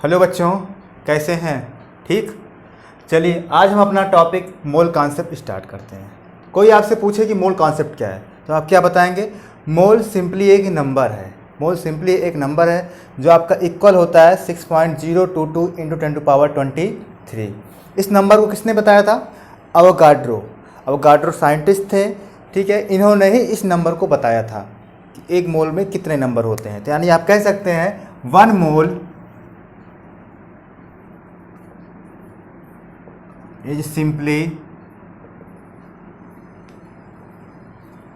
Hello बच्चों, कैसे हैं? ठीक। चलिए आज हम अपना टॉपिक मोल कॉन्सेप्ट स्टार्ट करते हैं। कोई आपसे पूछे कि मोल कॉन्सेप्ट क्या है तो आप क्या बताएंगे? मोल सिंपली एक नंबर है। मोल सिंपली एक नंबर है जो आपका इक्वल होता है 6.022 इंटू 10⁻23। इस नंबर को किसने बताया था? अवोगाड्रो। अवोगाड्रो साइंटिस्ट थे, ठीक है। इन्होंने ही इस नंबर को बताया था कि एक मोल में कितने नंबर होते हैं। तो यानी आप कह सकते हैं 1 मोल is simply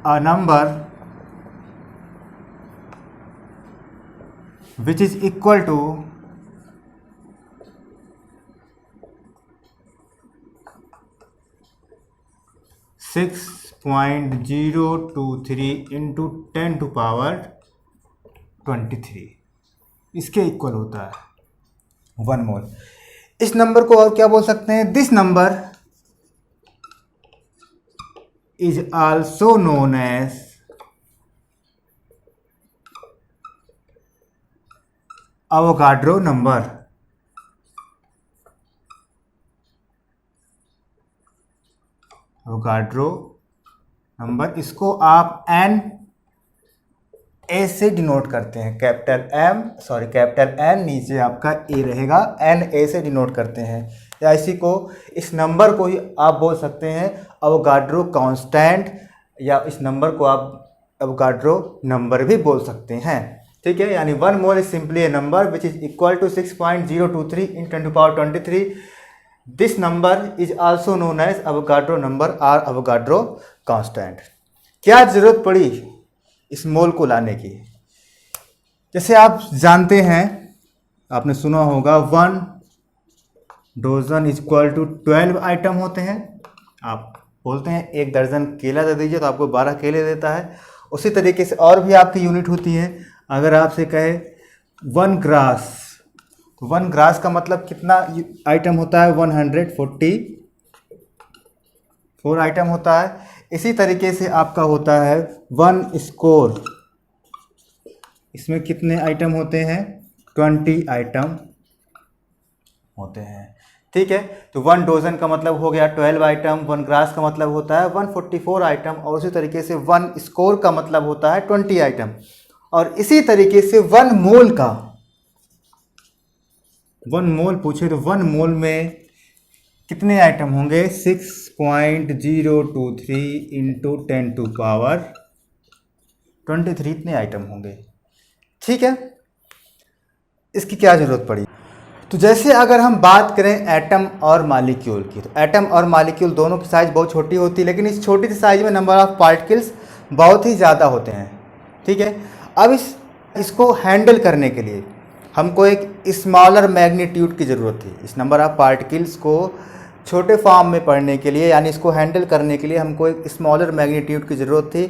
a number which is equal to 6.023 into 10⁻23। इसके इक्वल होता है 1 मोल। इस नंबर को और क्या बोल सकते हैं? This number is also known as Avogadro number. Avogadro number, इसको आप एन ए से डिनोट करते हैं। कैपिटल एन नीचे आपका ए रहेगा, एन ए से डिनोट करते हैं। या इसी को, इस नंबर को ही आप बोल सकते हैं अवोगाड्रो कांस्टेंट, या इस नंबर को आप अवोगाड्रो नंबर भी बोल सकते हैं, ठीक है। यानी 1 mole is simply a number which is equal to 6.023 in 10⁻23। This number is also known as Avogadro number और अवोगाड्रो कांस्टेंट। क्या जरूरत पड़ी इस मोल को लाने की? जैसे आप जानते हैं, आपने सुना होगा 1 dozen is equal to 12 item होते हैं। आप बोलते हैं 1 दर्जन केला दे दीजिए तो आपको 12 केले देता है। उसी तरीके से और भी आपकी यूनिट होती है। अगर आपसे कहे 1 ग्रास, तो 1 ग्रास का मतलब कितना आइटम होता है? 144 आइटम होता है। इसी तरीके से आपका होता है 1 स्कोर। इसमें कितने आइटम होते हैं? 20 आइटम होते हैं, ठीक है। तो 1 डोजन का मतलब हो गया 12 आइटम, 1 ग्रास का मतलब होता है 144 आइटम, और उसी तरीके से 1 स्कोर का मतलब होता है 20 आइटम। और इसी तरीके से 1 मोल का, 1 मोल पूछे तो 1 मोल में कितने आइटम होंगे? 6.023 इंटू 10⁻23 इतने आइटम होंगे, ठीक है। इसकी क्या जरूरत पड़ी? तो जैसे अगर हम बात करें एटम और मॉलिक्यूल की, तो एटम और मॉलिक्यूल दोनों की साइज बहुत छोटी होती है, लेकिन इस छोटी सी साइज में नंबर ऑफ पार्टिकल्स बहुत ही ज़्यादा होते हैं, ठीक है। अब इसको हैंडल करने के लिए हमको एक स्मॉलर मैग्नीट्यूड की ज़रूरत थी। इस नंबर ऑफ पार्टिकल्स को छोटे फॉर्म में पढ़ने के लिए, यानी इसको हैंडल करने के लिए हमको एक स्मॉलर मैग्नीट्यूड की ज़रूरत थी।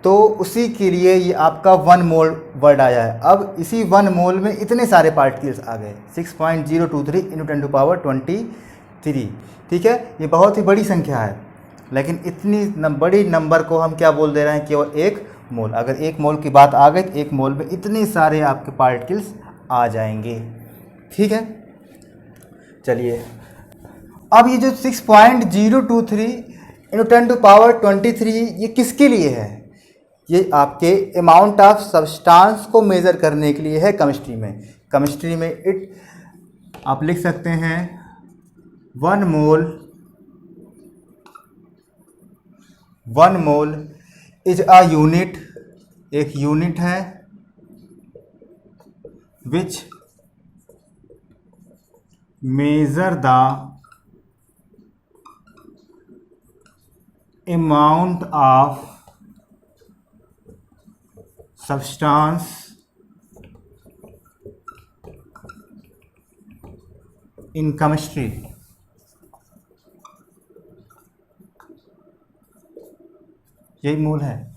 तो उसी के लिए ये आपका 1 मोल वर्ड आया है। अब इसी 1 मोल में इतने सारे पार्टिकल्स आ गए, 6.023 इंटू 10⁻23, ठीक है। ये बहुत ही बड़ी संख्या है, लेकिन इतनी बड़ी नंबर को हम क्या बोल दे रहे हैं? केवल 1 मोल। अगर 1 मोल की बात आ गई, 1 मोल में इतने सारे आपके पार्टिकल्स आ जाएंगे, ठीक है। चलिए, अब ये जो 6.023 इंटू 10⁻23 ये किसके लिए है? ये आपके अमाउंट ऑफ सब्सटेंस को मेज़र करने के लिए है। केमिस्ट्री में आप लिख सकते हैं 1 मोल इज अ यूनिट, एक यूनिट है which measure the amount of substance in chemistry। यही मोल है।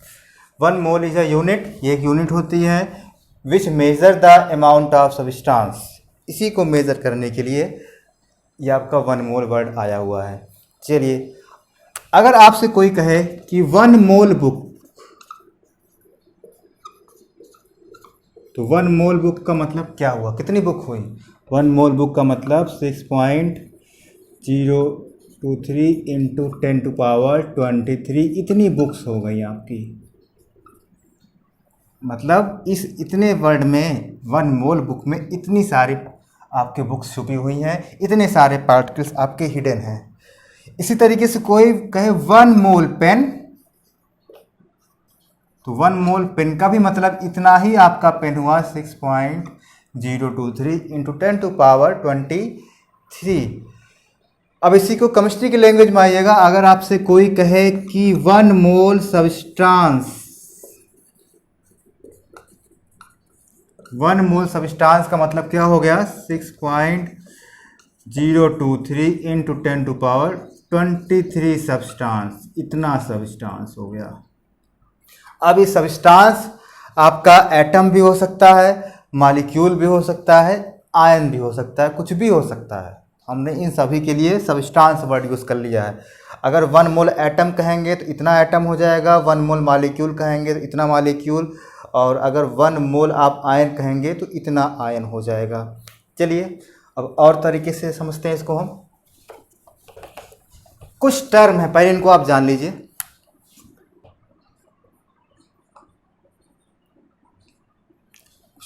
1 मोल इज अ यूनिट, ये एक यूनिट होती है which measure the amount of substance. इसी को मेज़र करने के लिए ये आपका 1 मोल वर्ड आया हुआ है। चलिए, अगर आपसे कोई कहे कि 1 मोल बुक, तो 1 मोल बुक का मतलब क्या हुआ? कितनी बुक हुई? 1 मोल बुक का मतलब 6.023 इंटू 10⁻23 इतनी बुक्स हो गई आपकी। मतलब इस इतने वर्ड में 1 मोल बुक में इतनी सारी आपके बुक्स छुपी हुई हैं, इतने सारे पार्टिकल्स आपके हिडन हैं। इसी तरीके से कोई कहे 1 मोल पेन, तो 1 मोल पेन का भी मतलब इतना ही आपका पेन हुआ 6.023 इंटू 10⁻23। अब इसी को केमिस्ट्री की लैंग्वेज में आइएगा। अगर आपसे कोई कहे कि 1 मोल सब्सटेंस, 1 मोल सब्सटेंस का मतलब क्या हो गया 6.023 इंटू 10⁻23 सब्सटेंस, इतना सब्सटेंस हो गया। अब इस सब्सटेंस आपका एटम भी हो सकता है, मॉलिक्यूल भी हो सकता है, आयन भी हो सकता है, कुछ भी हो सकता है। हमने इन सभी के लिए सब्सटेंस वर्ड यूज़ कर लिया है। अगर 1 मोल एटम कहेंगे तो इतना एटम हो जाएगा, 1 मोल मॉलिक्यूल कहेंगे तो इतना मॉलिक्यूल, और अगर 1 मोल आप आयन कहेंगे तो इतना आयन हो जाएगा। चलिए अब और तरीके से समझते हैं इसको हम। कुछ टर्म है, पहले इनको आप जान लीजिए।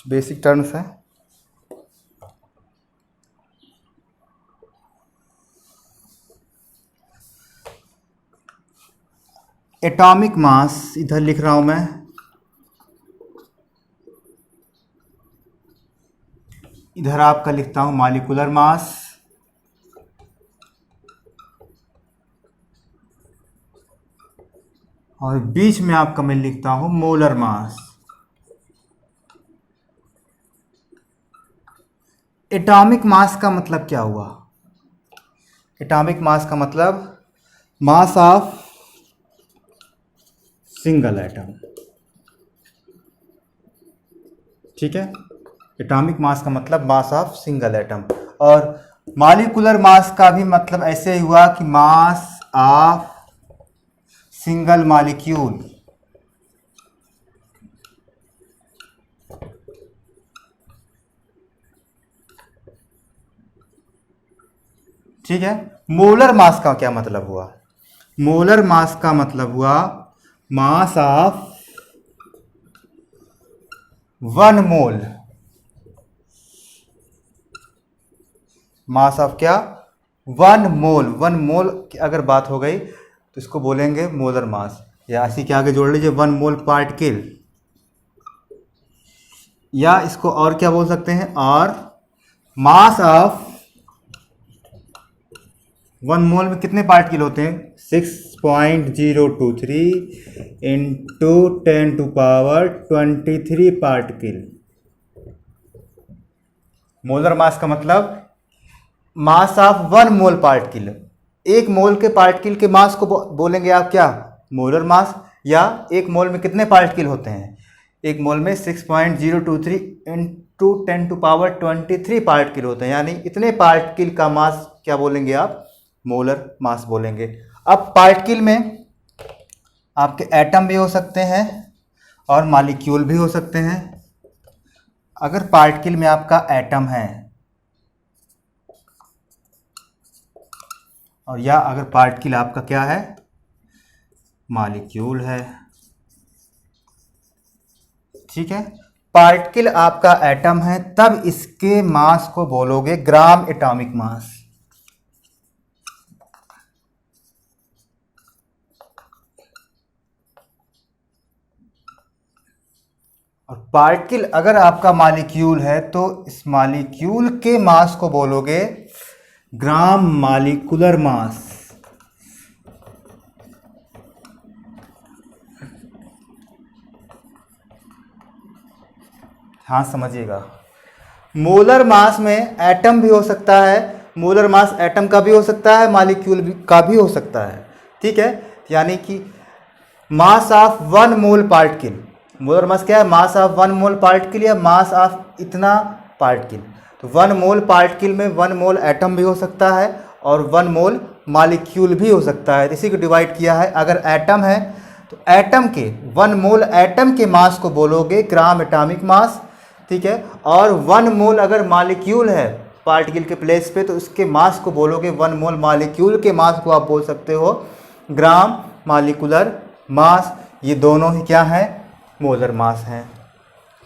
बेसिक टर्म्स हैं। एटॉमिक मास इधर लिख रहा हूं मैं, इधर आपका लिखता हूं मॉलिक्यूलर मास, और बीच में आपका मैं लिखता हूं मोलर मास। एटॉमिक मास का मतलब क्या हुआ? एटॉमिक मास का मतलब मास ऑफ सिंगल एटम, ठीक है। एटॉमिक मास का मतलब मास ऑफ सिंगल एटम। और मॉलिक्यूलर मास का भी मतलब ऐसे ही हुआ कि मास ऑफ सिंगल मॉलिक्यूल, ठीक है। मोलर मास का क्या मतलब हुआ? मोलर मास का मतलब हुआ mass of 1 mole, mass of क्या 1 मोल। 1 मोल की अगर बात हो गई तो इसको बोलेंगे मोलर मास। या इसी के आगे जोड़ लीजिए 1 मोल पार्टिकल, या इसको और क्या बोल सकते हैं, और मास ऑफ 1 मोल में कितने पार्टिकल होते हैं 6.023 इंटू 10⁻23 पार्टिकल। मोलर मास का मतलब मास ऑफ 1 मोल पार्टिकल। 1 मोल के पार्टिकल के मास को बोलेंगे आप क्या मोलर मास। या 1 मोल में कितने पार्टिकल होते हैं? 1 मोल में 6.023 इंटू 10⁻23 पार्टिकल होते हैं, यानी इतने पार्टिकल का मास क्या बोलेंगे आप मोलर मास बोलेंगे। अब पार्टिकल में आपके एटम भी हो सकते हैं और मॉलिक्यूल भी हो सकते हैं। अगर पार्टिकल में आपका एटम है, और या अगर पार्टिकल आपका क्या है मॉलिक्यूल है, ठीक है। पार्टिकल आपका एटम है तब इसके मास को बोलोगे ग्राम एटॉमिक मास। और पार्टिकल अगर आपका मॉलिक्यूल है तो इस मॉलिक्यूल के मास को बोलोगे ग्राम मॉलिक्यूलर मास। हाँ समझिएगा, मोलर मास में एटम भी हो सकता है, मोलर मास एटम का भी हो सकता है, मॉलिक्यूल का भी हो सकता है, ठीक है। यानी कि mass of 1 mole particle, molar mass क्या है मास ऑफ 1 मोल पार्टिकल या मास ऑफ इतना पार्टिकल। तो 1 मोल पार्टिकल में 1 मोल एटम भी हो सकता है और 1 मोल मॉलिक्यूल भी हो सकता है। इसी को डिवाइड किया है। अगर एटम है तो एटम के 1 मोल एटम के मास को बोलोगे ग्राम एटॉमिक मास, ठीक है। और 1 मोल अगर मॉलिक्यूल है पार्टिकल के प्लेस पे, तो उसके मास को बोलोगे 1 मोल मॉलिक्यूल के मास को आप बोल सकते हो ग्राम मॉलिक्यूलर मास। ये दोनों ही क्या हैं, मोलर मास हैं।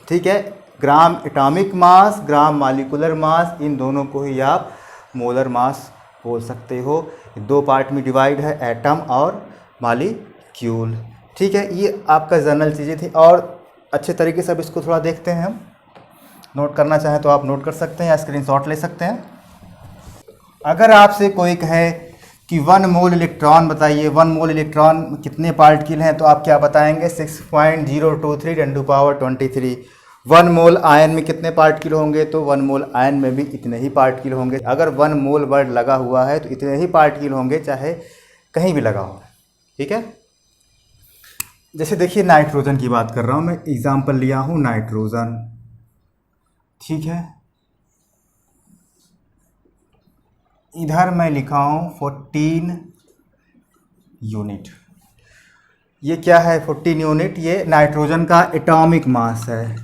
ठीक है, gram atomic mass, gram molecular mass, इन दोनों को ही आप मोलर मास बोल सकते हो। दो पार्ट में डिवाइड है, एटम और मॉलिक्यूल। ठीक है, ये आपका जनरल चीज़ें थी और अच्छे तरीके से अब इसको थोड़ा देखते हैं हम। नोट करना चाहें तो आप नोट कर सकते हैं या स्क्रीनशॉट ले सकते हैं। अगर आपसे कोई कहे कि 1 मोल इलेक्ट्रॉन बताइए, 1 मोल इलेक्ट्रॉन कितने पार्टिकल हैं, तो आप क्या बताएंगे 6.023 × 10⁻23। 1 मोल आयन में कितने पार्टिकल होंगे, तो 1 मोल आयन में भी इतने ही पार्टिकल होंगे। अगर 1 मोल वर्ड लगा हुआ है तो इतने ही पार्टिकल होंगे, चाहे कहीं भी लगा हो। ठीक है, जैसे देखिए नाइट्रोजन की बात कर रहा हूँ मैं, एग्जाम्पल लिया हूँ नाइट्रोजन। ठीक है, इधर मैं लिखा हूँ 14 यूनिट। ये क्या है 14 यूनिट, ये नाइट्रोजन का एटॉमिक मास है।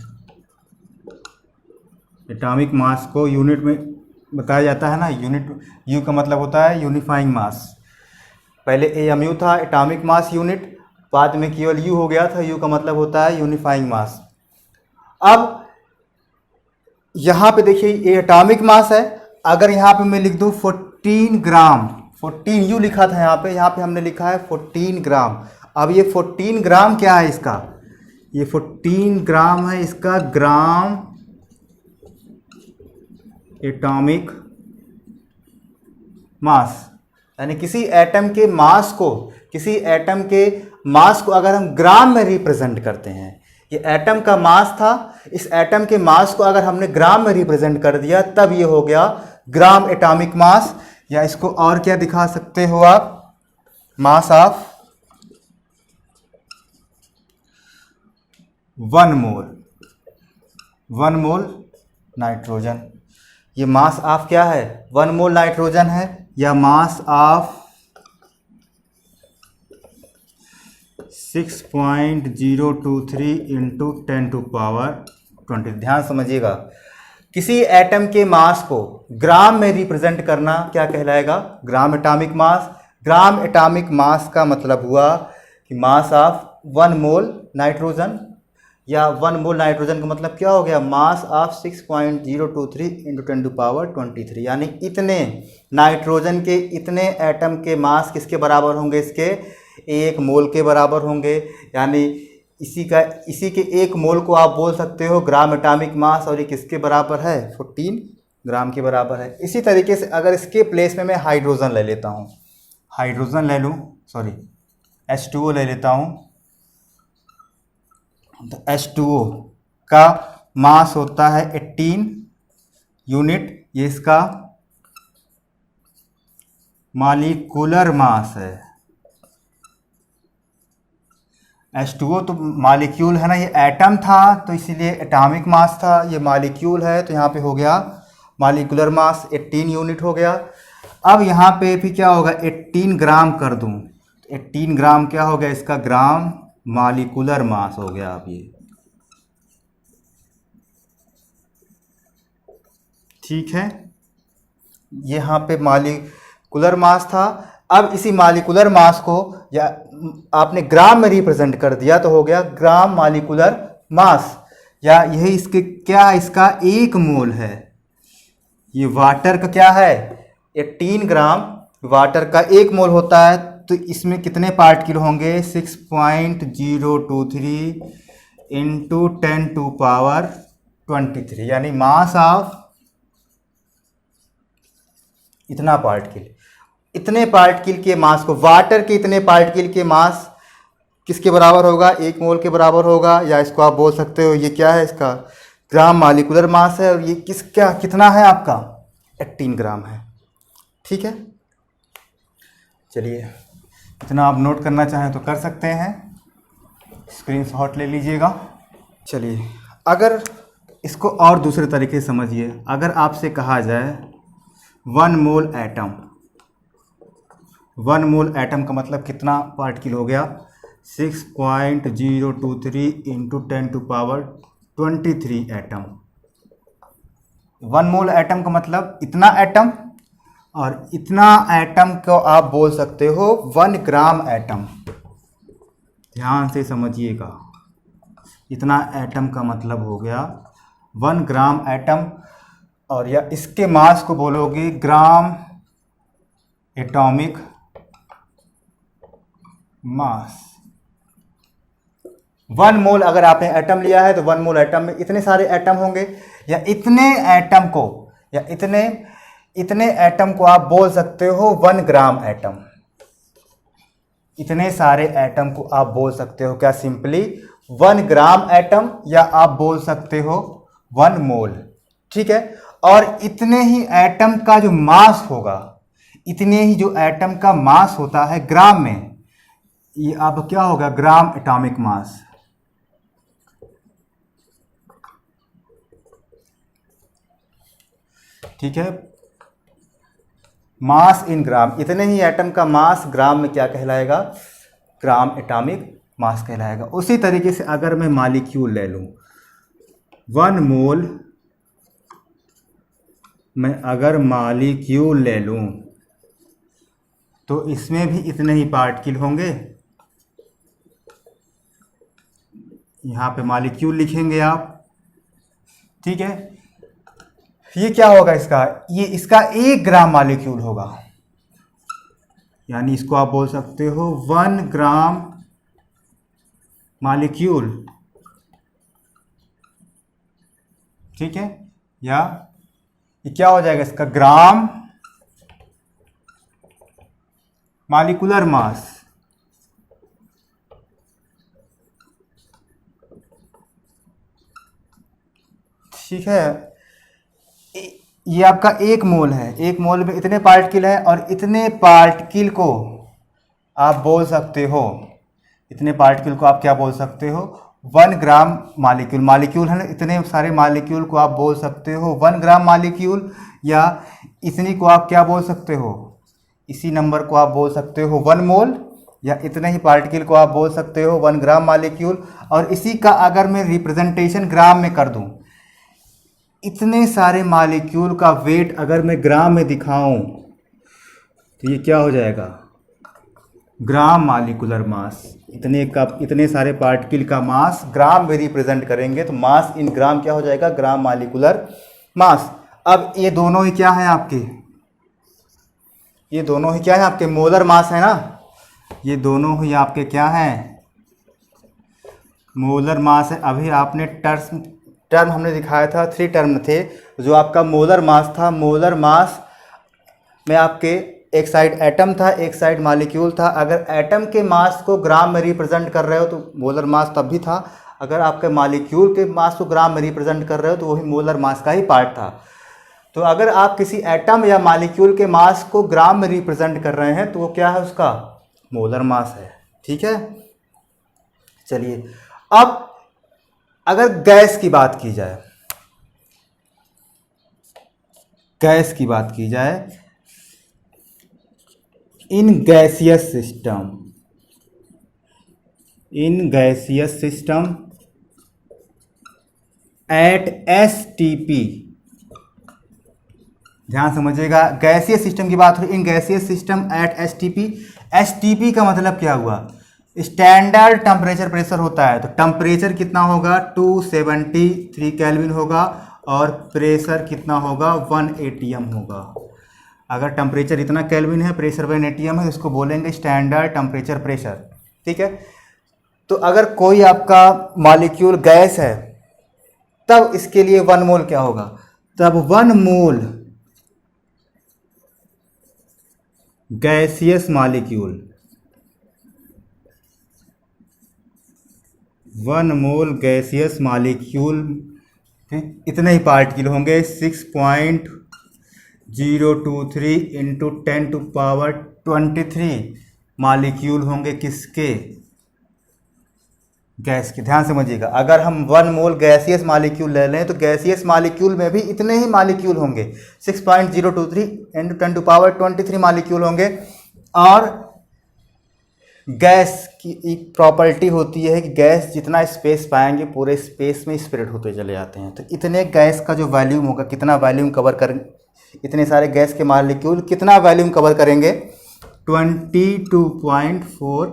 एटॉमिक मास को यूनिट में बताया जाता है ना, यूनिट, यू का मतलब होता है यूनिफाइंग मास। पहले AMU था एटॉमिक मास यूनिट, बाद में केवल यू हो गया था, यू का मतलब होता है यूनिफाइंग मास। अब यहाँ पे देखिए ये एटॉमिक मास है, अगर यहाँ पे मैं लिख दूँ 14 ग्राम, 14 यू लिखा था यहाँ पे हमने लिखा है 14 ग्राम। अब ये 14 ग्राम क्या है इसका, ये 14 ग्राम है इसका ग्राम एटॉमिक मास। यानी किसी एटम के मास को, किसी एटम के मास को अगर हम ग्राम में रिप्रेजेंट करते हैं, ये एटम का मास था, इस एटम के मास को अगर हमने ग्राम में रिप्रेजेंट कर दिया, तब ये हो गया ग्राम एटॉमिक मास। या इसको और क्या दिखा सकते हो आप, mass of 1 mole, 1 mole nitrogen. ये मास ऑफ क्या है, 1 मोल नाइट्रोजन है, या मास ऑफ 6.023 × 10⁻20। ध्यान समझिएगा, किसी एटम के मास को ग्राम में रिप्रेजेंट करना क्या कहलाएगा, gram atomic mass. Gram atomic mass का मतलब हुआ कि मास ऑफ 1 मोल नाइट्रोजन, या 1 मोल नाइट्रोजन का मतलब क्या हो गया, मास ऑफ 6.023 × 10⁻23। यानी इतने नाइट्रोजन के इतने एटम के मास किसके बराबर होंगे, इसके 1 मोल के बराबर होंगे। यानी इसी के 1 मोल को आप बोल सकते हो ग्राम एटॉमिक मास, और ये किसके बराबर है, 14 ग्राम के बराबर है। इसी तरीके से अगर इसके प्लेस में मैं हाइड्रोजन ले लेता हूँ, हाइड्रोजन ले लूँ, सॉरी H2O ले लेता हूँ, तो H2O का मास होता है 18 यूनिट, ये इसका मॉलिक्यूलर मास है। H2O तो मॉलिक्यूल है ना, ये एटम था तो इसीलिए एटॉमिक मास था, ये मॉलिक्यूल है तो यहाँ पे हो गया मॉलिक्यूलर मास 18 यूनिट हो गया। अब यहाँ पे फिर क्या होगा, 18 ग्राम कर दूँ, 18 ग्राम क्या हो गया, इसका ग्राम मॉलिक्यूलर मास हो गया। अब ये ठीक है, यहाँ पे मॉलिक्यूलर मास था। अब इसी मॉलिक्यूलर मास को या आपने ग्राम में रिप्रेजेंट कर दिया तो हो गया ग्राम मॉलिक्यूलर मास, या यही इसके क्या, इसका 1 मोल है। ये वाटर का क्या है, 18 ग्राम वाटर का 1 मोल होता है, तो इसमें कितने पार्टिकल होंगे, 6.023 × 10⁻23। यानी मास ऑफ इतना पार्टिकल, इतने पार्टिकल के मास को, वाटर के इतने पार्टिकल के मास किसके बराबर होगा, 1 मोल के बराबर होगा। या इसको आप बोल सकते हो ये क्या है, इसका ग्राम मॉलिक्यूलर मास है, और ये कितना है आपका, 18 ग्राम है। ठीक है, चलिए इतना आप नोट करना चाहें तो कर सकते हैं, स्क्रीनशॉट ले लीजिएगा। चलिए अगर इसको और दूसरे तरीके से समझिए, अगर आपसे कहा जाए 1 मोल एटम, 1 मोल एटम का मतलब कितना पार्टिकल हो गया, 6.023 × 10⁻23 एटम। 1 मोल एटम का मतलब इतना एटम, और इतना एटम को आप बोल सकते हो 1 ग्राम एटम। ध्यान से समझिएगा, इतना एटम का मतलब हो गया 1 ग्राम एटम, और या इसके मास को बोलोगे ग्राम एटॉमिक मास। 1 मोल अगर आपने एटम लिया है तो 1 मोल एटम में इतने सारे एटम होंगे, या इतने एटम को, या इतने एटम को आप बोल सकते हो 1 ग्राम एटम। इतने सारे एटम को आप बोल सकते हो क्या, सिंपली 1 ग्राम एटम, या आप बोल सकते हो 1 मोल। ठीक है, और इतने ही एटम का जो मास होगा, इतने ही जो एटम का मास होता है ग्राम में, ये अब क्या होगा, ग्राम एटॉमिक मास। ठीक है, मास इन ग्राम, इतने ही एटम का मास ग्राम में क्या कहलाएगा, ग्राम एटॉमिक मास कहलाएगा। उसी तरीके से अगर मैं मॉलिक्यूल ले लूं, 1 मोल मैं अगर मॉलिक्यूल ले लूं तो इसमें भी इतने ही पार्टिकल होंगे। यहां पे मॉलिक्यूल लिखेंगे आप। ठीक है, ये क्या होगा इसका, ये इसका 1 ग्राम मॉलिक्यूल होगा, यानी इसको आप बोल सकते हो 1 ग्राम मॉलिक्यूल। ठीक है, या ये क्या हो जाएगा, इसका ग्राम मॉलिक्यूलर मास। ठीक है, ये आपका 1 मोल है, 1 मोल में इतने पार्टिकल है, और इतने पार्टिकल को आप बोल सकते हो, इतने पार्टिकल को आप क्या बोल सकते हो, 1 ग्राम मॉलिक्यूल। मॉलिक्यूल है ना, इतने सारे मॉलिक्यूल को आप बोल सकते हो 1 ग्राम मॉलिक्यूल, या इतनी को आप क्या बोल सकते हो, इसी नंबर को आप बोल सकते हो 1 मोल, या इतने ही पार्टिकल को आप बोल सकते हो 1 ग्राम मॉलिक्यूल। और इसी का अगर मैं रिप्रेजेंटेशन ग्राम में कर दूं, इतने सारे मॉलिक्यूल का वेट अगर मैं ग्राम में दिखाऊं तो ये क्या हो जाएगा, ग्राम मॉलिक्यूलर मास। इतने सारे पार्टिकल का मास ग्राम में रिप्रेजेंट करेंगे तो मास इन ग्राम क्या हो जाएगा, ग्राम मॉलिक्यूलर मास। अब ये दोनों ही क्या हैं आपके, ये दोनों ही क्या है आपके, मोलर मास है ना, ये दोनों ही आपके क्या हैं, मोलर मास है। अभी आपने टर्म हमने दिखाया था, 3 टर्म थे, जो आपका मोलर मास था। मोलर मास में आपके एक साइड एटम था, एक साइड मॉलिक्यूल था। अगर एटम के मास को ग्राम में रिप्रेजेंट कर रहे हो तो मोलर मास तब भी था, अगर आपके मॉलिक्यूल के मास को ग्राम में रिप्रेजेंट कर रहे हो तो वही मोलर मास का ही पार्ट था। तो अगर आप किसी एटम या मॉलिक्यूल के मास को ग्राम में रिप्रेजेंट कर रहे हैं तो वो क्या है, उसका मोलर मास है। ठीक है, चलिए अब अगर गैस की बात की जाए, गैस की बात की जाए, in gaseous system eight STP, ध्यान समझिएगा, गैसीय सिस्टम की बात हो रही, इन गैसीय सिस्टम एट एसटीपी। एसटीपी का मतलब क्या हुआ, स्टैंडर्ड टेम्परेचर प्रेशर होता है, तो टेम्परेचर कितना होगा 273 केल्विन होगा, और प्रेशर कितना होगा 1 atm होगा। अगर टेम्परेचर इतना केल्विन है, प्रेशर 1 atm है, इसको बोलेंगे स्टैंडर्ड टेम्परेचर प्रेशर। ठीक है, तो अगर कोई आपका मॉलिक्यूल गैस है तब इसके लिए 1 मोल क्या होगा, तब 1 मोल गैसियस मॉलिक्यूल, 1 मोल गैसियस मॉलिक्यूल इतने ही पार्टिकल होंगे, 6.023 इंटू 10⁻23 मॉलिक्यूल होंगे किसके, गैस के। ध्यान समझिएगा, अगर हम 1 मोल गैसियस मॉलिक्यूल ले लें तो गैसियस मॉलिक्यूल में भी इतने ही मॉलिक्यूल होंगे, 6.023 इंटू 10⁻23 मॉलिक्यूल होंगे। और गैस की एक प्रॉपर्टी होती है कि गैस जितना स्पेस पाएंगे पूरे स्पेस में स्प्रेड होते चले जाते हैं। तो इतने गैस का जो वॉल्यूम होगा, कितना वॉल्यूम कवर कर, इतने सारे गैस के मॉलिक्यूल कितना वॉल्यूम कवर करेंगे, 22.4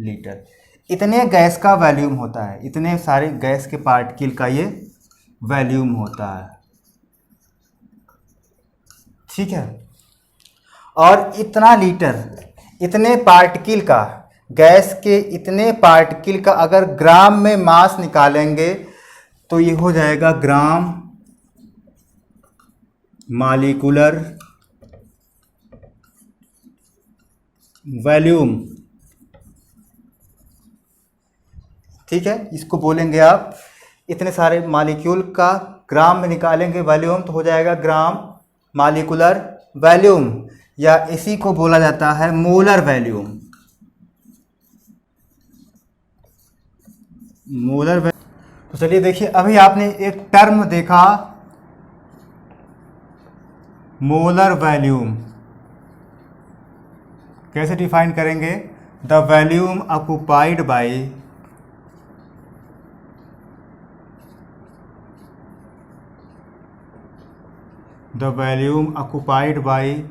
लीटर। इतने गैस का वॉल्यूम होता है, इतने सारे गैस के पार्टिकल का ये वॉल्यूम होता है, ठीक है। और इतना लीटर, इतने पार्टिकल का, गैस के इतने पार्टिकल का अगर ग्राम में मास निकालेंगे तो ये हो जाएगा ग्राम मॉलिक्यूलर वॉल्यूम, ठीक है। इसको बोलेंगे आप, इतने सारे मॉलिक्यूल का ग्राम में निकालेंगे वॉल्यूम तो हो जाएगा ग्राम मॉलिक्यूलर वॉल्यूम, या इसी को बोला जाता है मोलर वॉल्यूम। Molar volume. तो चलिए देखिए, अभी आपने एक टर्म देखा मोलर वॉल्यूम, कैसे डिफाइन करेंगे, the volume occupied by the volume occupied by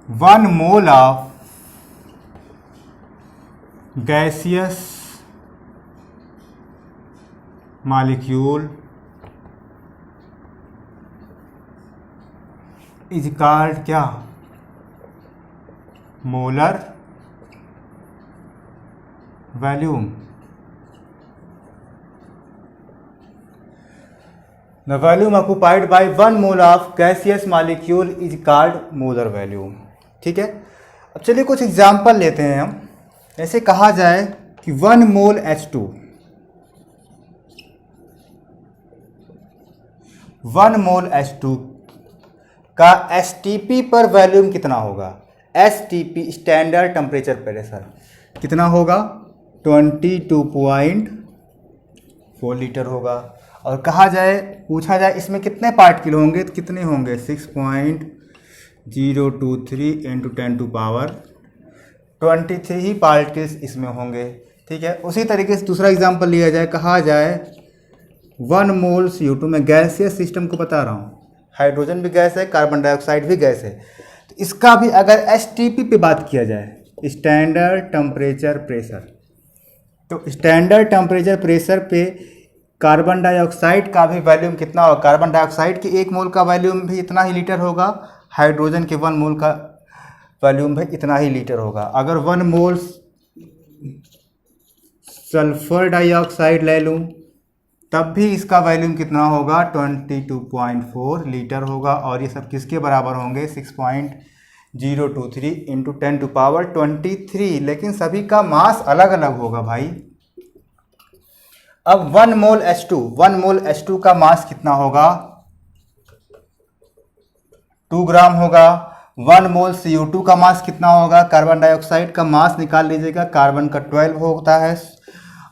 1 mole of gaseous molecule is called क्या, molar volume. The volume occupied by 1 mole of gaseous molecule is called molar volume, ठीक है। अब चलिए कुछ example लेते हैं हम। ऐसे कहा जाए कि 1 मोल H2, 1 मोल H2 का STP पर वॉल्यूम कितना होगा, STP स्टैंडर्ड टेम्परेचर प्रेशर कितना होगा, 22.4 लीटर होगा। और कहा जाए, पूछा जाए इसमें कितने पार्टिकल होंगे तो कितने होंगे, 6.023 इंटू 10 टू पावर 23 ही पार्टिकल्स इसमें होंगे, ठीक है। उसी तरीके से दूसरा एग्जांपल लिया जाए, कहा जाए 1 मोल CO2 में, गैसियस सिस्टम को बता रहा हूँ, हाइड्रोजन भी गैस है, कार्बन डाइऑक्साइड भी गैस है, तो इसका भी अगर STP पे बात किया जाए, स्टैंडर्ड टेम्परेचर प्रेशर, तो स्टैंडर्ड टेम्परेचर प्रेशर पे कार्बन डाइऑक्साइड का भी वॉल्यूम कितना होगा, कार्बन डाइऑक्साइड के 1 मोल का वॉल्यूम भी इतना ही लीटर होगा, हाइड्रोजन के 1 मोल का वॉल्यूम भी इतना ही लीटर होगा। अगर 1 मोल सल्फर डाइऑक्साइड ले लूँ तब भी इसका वॉल्यूम कितना होगा, 22.4 लीटर होगा। और ये सब किसके बराबर होंगे, 6.023 इंटू 10 टू पावर 23, लेकिन सभी का मास अलग अलग होगा भाई। अब 1 मोल H2 का मास कितना होगा, 2 ग्राम होगा। 1 मोल CO2 का मास कितना होगा, कार्बन डाइऑक्साइड का मास निकाल लीजिएगा, कार्बन का 12 होता है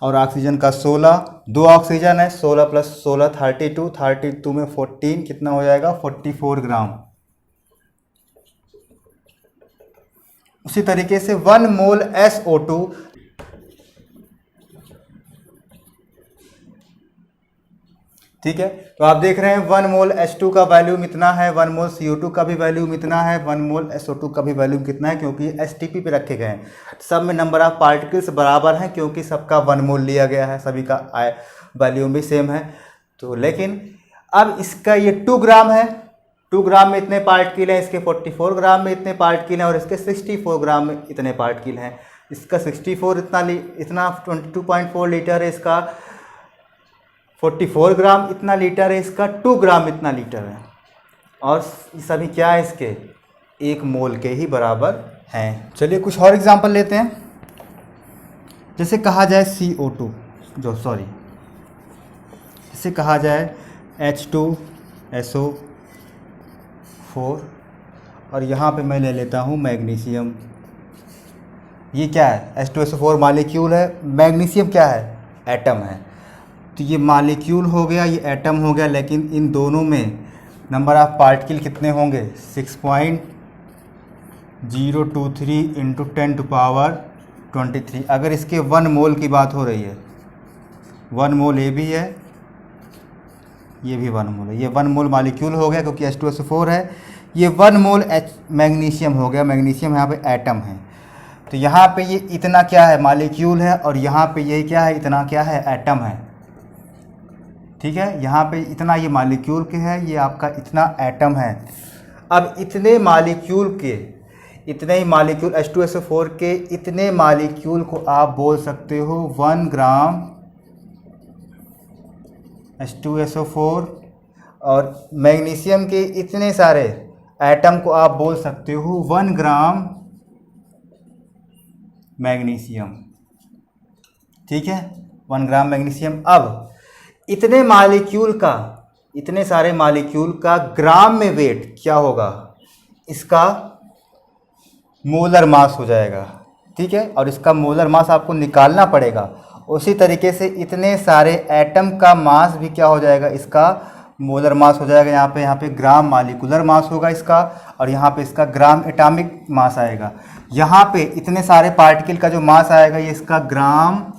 और ऑक्सीजन का 16, 2 ऑक्सीजन है, 16 प्लस 16 32 में 14 कितना हो जाएगा, 44 ग्राम। उसी तरीके से 1 मोल SO2, ठीक है। तो आप देख रहे हैं 1 मोल H2 का वॉल्यूम इतना है, 1 मोल CO2 का भी वॉल्यूम इतना है, 1 मोल SO2 का भी वॉल्यूम कितना है, क्योंकि STP पे रखे गए हैं। सब में नंबर ऑफ पार्टिकल्स बराबर हैं क्योंकि सबका 1 मोल लिया गया है, सभी का वॉल्यूम भी सेम है। तो लेकिन अब इसका ये 2 ग्राम है, 2 ग्राम में इतने पार्टिकल हैं, इसके 44 ग्राम में इतने पार्टिकल हैं और इसके 64 ग्राम में इतने पार्टिकल हैं। इसका 64 इतना 22.4 लीटर है, इसका 44 ग्राम इतना लीटर है, इसका 2 ग्राम इतना लीटर है, और सभी क्या है, इसके 1 मोल के ही बराबर हैं। चलिए कुछ और एग्जांपल लेते हैं। जैसे कहा जाए जैसे कहा जाए H2SO4, और यहाँ पे मैं ले लेता हूँ मैग्नीशियम। ये क्या है, H2SO4 मॉलिक्यूल है, मैग्नीशियम क्या है, एटम है। तो ये मॉलिक्यूल हो गया, ये एटम हो गया, लेकिन इन दोनों में नंबर ऑफ पार्टिकल कितने होंगे, 6.023 इंटू 10 टू पावर 23। अगर इसके 1 मोल की बात हो रही है, 1 मोल ये भी है, ये भी 1 मोल है, ये 1 मोल मॉलिक्यूल हो गया क्योंकि H2SO4 है। ये 1 मोल मैग्नीशियम हो गया, मैग्नीशियम यहाँ पे एटम है। तो यहाँ पे ये इतना क्या है, मॉलिक्यूल है, और यहाँ पे ये क्या है, इतना क्या है, एटम है। ठीक है, यहाँ पे इतना ये मॉलिक्यूल के है, ये आपका इतना एटम है। अब इतने मॉलिक्यूल के, इतने ही मॉलिक्यूल H2SO4 के इतने मॉलिक्यूल को आप बोल सकते हो 1 ग्राम H2SO4, और मैग्नीशियम के इतने सारे एटम को आप बोल सकते हो 1 ग्राम मैग्नीशियम। ठीक है, 1 ग्राम मैग्नीशियम। अब इतने मॉलिक्यूल का, इतने सारे मॉलिक्यूल का ग्राम में वेट क्या होगा, इसका मोलर मास हो जाएगा। ठीक है, और इसका मोलर मास आपको निकालना पड़ेगा। उसी तरीके से इतने सारे एटम का मास भी क्या हो जाएगा, इसका मोलर मास हो जाएगा। यहाँ पे ग्राम मॉलिक्यूलर मास होगा इसका, और यहाँ पे इसका ग्राम एटॉमिक मास आएगा। यहाँ पे इतने सारे पार्टिकल का जो मास आएगा, ये इसका ग्राम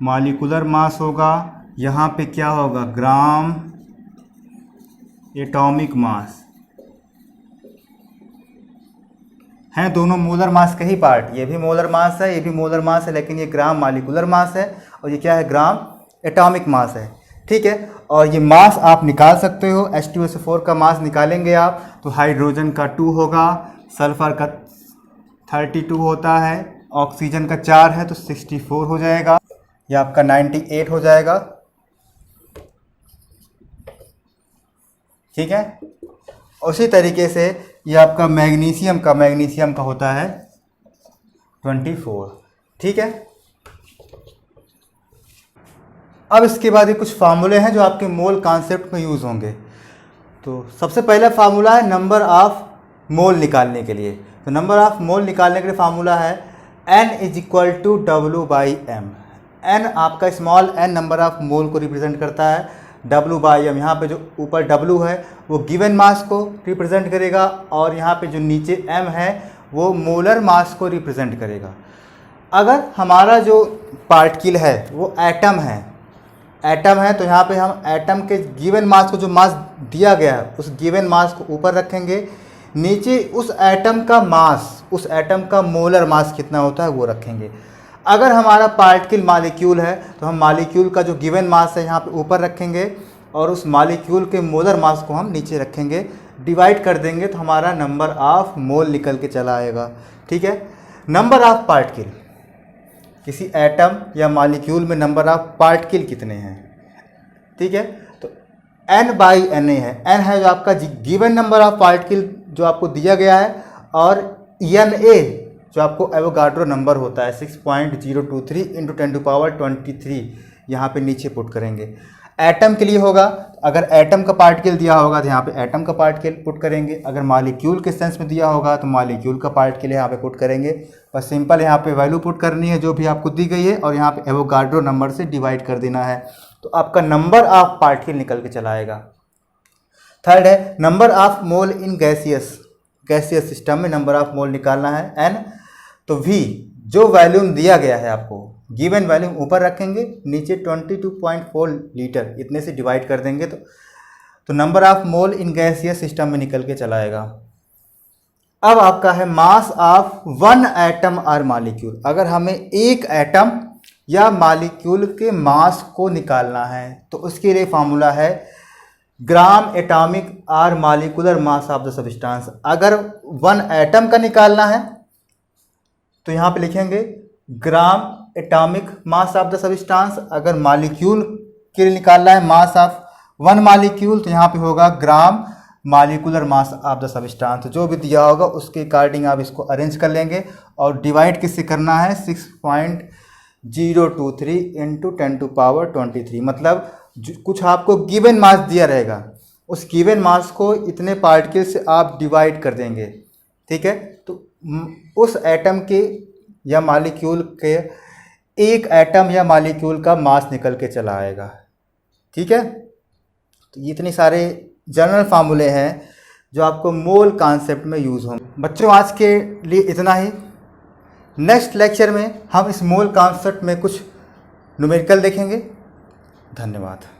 मॉलिक्यूलर मास होगा। यहाँ पे क्या होगा, ग्राम एटॉमिक मास। हैं दोनों मोलर मास के ही पार्ट, ये भी मोलर मास है, ये भी मोलर मास है, लेकिन ये ग्राम मॉलिक्यूलर मास है, और ये क्या है, ग्राम एटॉमिक मास है। ठीक है, और ये मास आप निकाल सकते हो। H2SO4 का मास निकालेंगे आप तो हाइड्रोजन का 2 होगा, सल्फर का 32 होता है, ऑक्सीजन का 4 है तो 64 हो जाएगा, ये आपका 98 हो जाएगा। ठीक है, उसी तरीके से ये आपका मैग्नीशियम का होता है 24। ठीक है, अब इसके बाद ये कुछ फार्मूले हैं जो आपके मोल कॉन्सेप्ट में यूज़ होंगे। तो सबसे पहला फार्मूला है नंबर ऑफ मोल निकालने के लिए। तो नंबर ऑफ मोल निकालने के लिए फार्मूला है N = W/m। N आपका small n number of mole को रिप्रेजेंट करता है, W/m यहाँ पे जो ऊपर W है वो गिवन मास को रिप्रेजेंट करेगा, और यहाँ पे जो नीचे m है वो मोलर मास को रिप्रेजेंट करेगा। अगर हमारा जो पार्टिकल है वो एटम है तो यहाँ पे हम एटम के गिवन मास को, जो मास दिया गया है उस गिवन मास को ऊपर रखेंगे, नीचे उस एटम का मास, उस एटम का मोलर मास कितना होता है वो रखेंगे। अगर हमारा पार्टिकल मॉलिक्यूल है तो हम मॉलिक्यूल का जो गिवन मास है यहाँ पे ऊपर रखेंगे, और उस मॉलिक्यूल के मोलर मास को हम नीचे रखेंगे, डिवाइड कर देंगे तो हमारा नंबर ऑफ मोल निकल के चला आएगा। ठीक है, नंबर ऑफ पार्टिकल, किसी एटम या मॉलिक्यूल में नंबर ऑफ पार्टिकल कितने हैं। ठीक है, तो N/Na है, N है जो आपका गिवन नंबर ऑफ पार्टिकल जो आपको दिया गया है, और Na जो आपको एवोगाड्रो नंबर होता है 6.023 × 10⁻23 यहाँ पे नीचे पुट करेंगे। एटम के लिए होगा, अगर एटम का पार्टिकल दिया होगा तो यहाँ पे एटम का पार्टिकल पुट करेंगे, अगर मॉलिक्यूल के सेंस में दिया होगा तो मॉलिक्यूल का पार्टिकल यहाँ पे पुट करेंगे। बस सिंपल यहाँ पे वैल्यू पुट करनी है जो भी आपको दी गई है, और यहाँ पे एवोगाड्रो नंबर से डिवाइड कर देना है, तो आपका नंबर ऑफ पार्टिकल निकल के चला आएगा। थर्ड है number of mole in gaseous system में नंबर ऑफ मोल निकालना है n। तो V जो वैल्यूम दिया गया है आपको, गिवन वैल्यूम ऊपर रखेंगे, नीचे 22.4 लीटर इतने से डिवाइड कर देंगे तो number of mole in gaseous system में निकल के चला आएगा। अब आपका है मास ऑफ 1 एटम और मॉलिक्यूल। अगर हमें एक एटम या मॉलिक्यूल के मास को निकालना है तो उसके लिए फार्मूला है ग्राम एटॉमिक और molecular mass of the substance. अगर 1 एटम का निकालना है तो यहाँ पे लिखेंगे gram atomic mass of the substance. अगर मॉलिक्यूल के लिए निकालना है मास ऑफ 1 मॉलिक्यूल तो यहाँ पे होगा gram molecular mass of the substance. जो भी दिया होगा उसके अकॉर्डिंग आप इसको अरेंज कर लेंगे, और डिवाइड किससे करना है 6.023 × 10⁻23। मतलब कुछ आपको गिवन मास दिया रहेगा, उस गिवन मास को इतने पार्टिकल से आप डिवाइड कर देंगे। ठीक है, तो उस एटम के या मॉलिक्यूल के एक एटम या मॉलिक्यूल का मास निकल के चला आएगा। ठीक है, तो इतने सारे जनरल फार्मूले हैं जो आपको मोल कॉन्सेप्ट में यूज़ होंगे। बच्चों आज के लिए इतना ही। नेक्स्ट लेक्चर में हम इस मोल कॉन्सेप्ट में कुछ न्यूमेरिकल देखेंगे। धन्यवाद।